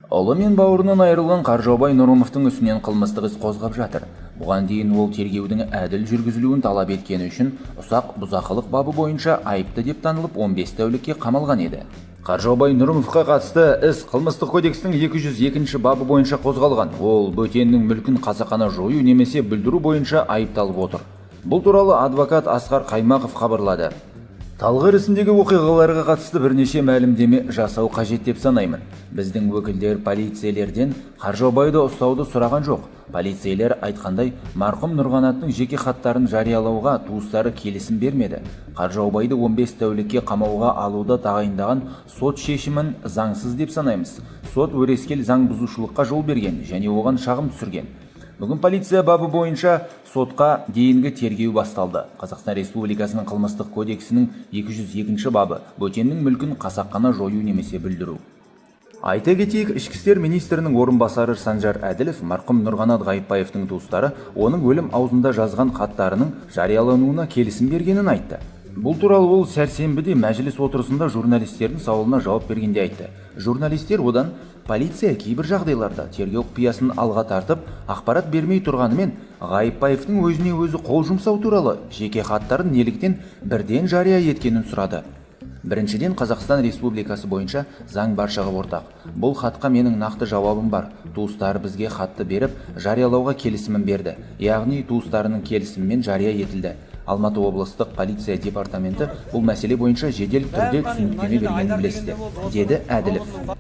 Ұлы мен бауырынан айырылған Қаржаубай Нұрымовтың үстінен қылмыстық іс қозғап жатыр. Бұған дейін ол тергеудің әділ жүргізілуін талап еткені үшін ұсақ бұзақылық бабы бойынша айыпты деп танылып 15 тәулікке қамалған еді. Қаржаубай Нұрымовқа қатысты іс қылмыстық кодекстің 202 бабы бойынша қозғалған. Ол бөтеннің мүлкін қасақана жою немесе бүлдіру бойынша айыпталып отыр. Бұл туралы адвокат Асқар Қаймақов хабарлады. Талғар ісіндегі оқиғаларға қатысты бірнеше мәлімдеме жасау қажет деп санаймын. Біздің өкілдер полицейлерден Қаржаубайды ұстауды сұраған жоқ. Полицейлер айтқандай, марқұм Нұрғанаттың жеке хаттарын жариялауға туыстары келісім бермеді. Қаржаубайды 15 тәулікке қамауға алуды тағайындаған сот шешімін заңсыз деп санаймыз. Сот өрескел заң бұзушылыққа жол берген және оған шағым түсірген. Бүгін полиция бабы бойынша сотқа дейінгі тергеу басталды. Қазақстан Республикасының қылмыстық кодексінің 202 бабы бөтеннің мүлкін қасақана жою немесе бүлдіру. Айта кетейік, ішкі істер министрінің орынбасары Санжар Әділов марқұм Нұрғанат Ғайыпбаевтың туыстары оның өлім аузында жазған хаттарының жариялануына келісім бергенін айтты. Бұл туралы ол сәрсенбіде мәжіліс отырысында журналистердің сауалына жауап бергенде айтты. Журналистер одан полиция кейбір жағдайларда тергеу құпиясын алға тартып, ақпарат бермей тұрғанымен, Ғайыпбаевтың өзіне өзі қол жұмсау туралы жеке хаттарын неліктен бірден жария еткенін сұрады. Біріншіден, Қазақстан Республикасы бойынша заң баршаға ортақ. Бұл хатқа менің нақты жауабым бар. Туыстары бізге хатты беріп, жариялауға келісімін берді. Яғни туыстарының келісімімен жария етілді. Алматы облыстық полиция департаменті бұл мәселе бойынша жедел түрде түсініктеме бергенін білесіздер, деді Әділов.